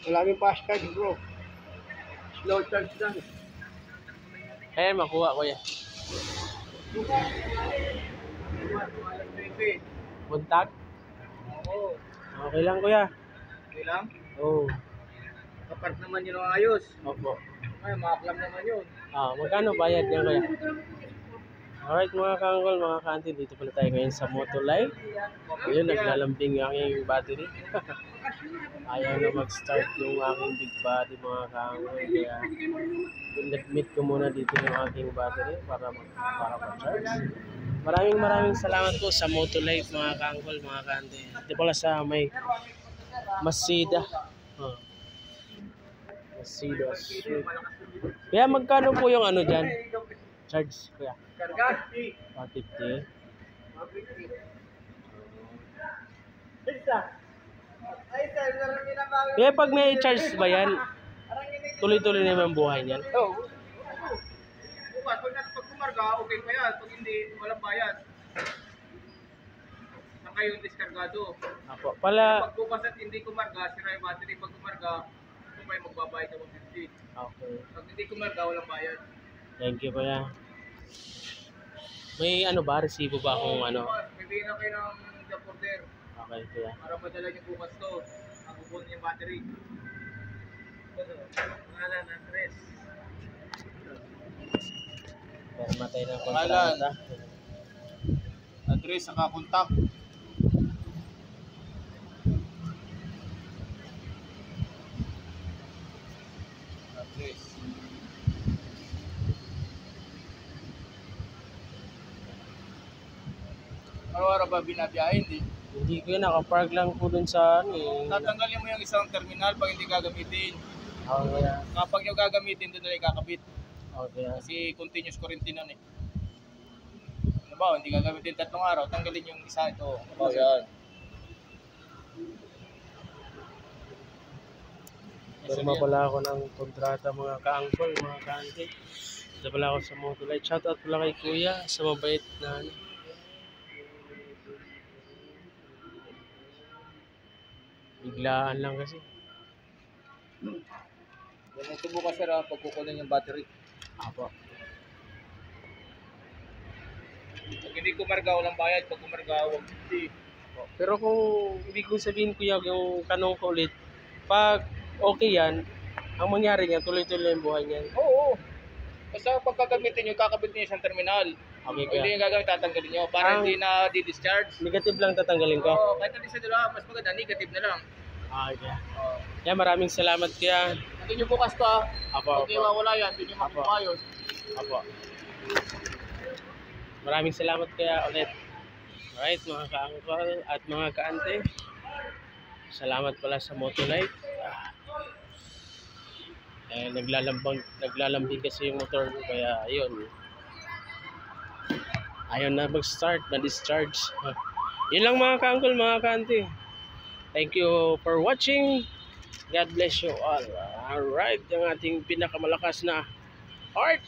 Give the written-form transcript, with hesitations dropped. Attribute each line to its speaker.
Speaker 1: Maraming fast charge bro. Slow charge lang.
Speaker 2: Ayan, makuha ko yan. Buntag?
Speaker 1: Oo.
Speaker 2: Okay lang kuya.
Speaker 1: Okay lang?
Speaker 2: Oo.
Speaker 1: Kapart naman yun ang ayos.
Speaker 2: Opo.
Speaker 1: Ay, makaklam naman yun.
Speaker 2: Magkano bayad yan kuya? Alright mga kangkol, mga kanti, dito pala tayo ngayon sa Motolife. Ayun, naglalambing yung aking battery. Ayaw na mag-start yung aking big body mga kangkol. Kaya pinag-meet ko muna dito yung aking battery para ma-charge. Maraming salamat po sa Motolife mga kangkol, mga kanti. Dito pala sa may Masida. Masida Street. Kaya magkano po yung ano dyan? Charge kuya?
Speaker 1: Karga?
Speaker 2: 150. Kaya pag may charge ba yan, tuloy-tuloy naman buhay niyan?
Speaker 1: Oo. Bukas, pag kumarga, okay pa yan. Pag hindi, walang bayad. Saka yung diskargado.
Speaker 2: Apo. Pala...
Speaker 1: Pag bukas at hindi kumarga, sira yung battery. Pag kumarga, kung may magbabayad na 150.
Speaker 2: Okay.
Speaker 1: Pag hindi kumarga, walang bayad.
Speaker 2: Thank you kuya. May ano ba? Resibo ba akong ano?
Speaker 1: Bibigyan na kayo ng job order.
Speaker 2: Okay kuya.
Speaker 1: Para madala niyo bukas to. Makukunin yung battery. Pangalan, address.
Speaker 2: Pero matay ng
Speaker 1: Pangalan.
Speaker 2: kontrata.
Speaker 1: Address, saka kontak. Address. Araw-araw ba binabiyahin din?
Speaker 2: Hindi ko yun, nakapark lang po dun sa ano eh.
Speaker 1: Tatanggalin mo yung isang terminal pag hindi gagamitin.
Speaker 2: Okay kuya.
Speaker 1: Kapag yung gagamitin, doon na ikakabit.
Speaker 2: Okay.
Speaker 1: Kasi continuous current nun eh. Ano ba, hindi gagamitin 3 araw, tanggalin yung isa ito. Oh, yan.
Speaker 2: Firma pala ako ng kontrata mga kaangkol, mga kaanti. Ito pala ako sa Motolife. Shoutout pala kay kuya sa mabait na ano. Biglaan lang kasi.
Speaker 1: Yan ang subukan sir pag kukunin yung battery.
Speaker 2: Apo.
Speaker 1: Pag hindi kumarga, walang bayad. Pag kumarga, wag hindi.
Speaker 2: Pero kung ibig kong sabihin kuya, yung tanong ko ulit, pag okay yan, ang mangyari niyan, tuloy-tuloy yung buhay niyan.
Speaker 1: Oo. Basta pag gagamitin nyo, kakabit nyo isang terminal.
Speaker 2: Okay
Speaker 1: Kung hindi
Speaker 2: kuya.
Speaker 1: yung gagawin, tatanggalin nyo. Para hindi na di-discharge.
Speaker 2: Negative lang tatanggalin ko.
Speaker 1: Oo, kahit hindi sa dalawa, mas maganda, negative na lang.
Speaker 2: Okay.
Speaker 1: Oo.
Speaker 2: Yeah, maraming salamat kuya.
Speaker 1: Hindi nyo bukas to.
Speaker 2: Apo,
Speaker 1: Pag iwawala yan, hindi nyo makuha yun.
Speaker 2: Apo. Maraming salamat kaya ulit. Alright mga kaangkol at mga kaante. Salamat pala sa Motolife. Naglalambing kasi yung motor ko kaya ayun. Ayaw na mag-start, na-discharge. Yun lang mga kaangkol, mga kaante. Thank you for watching. God bless you all. Alright, yung ating pinakamalakas na heart.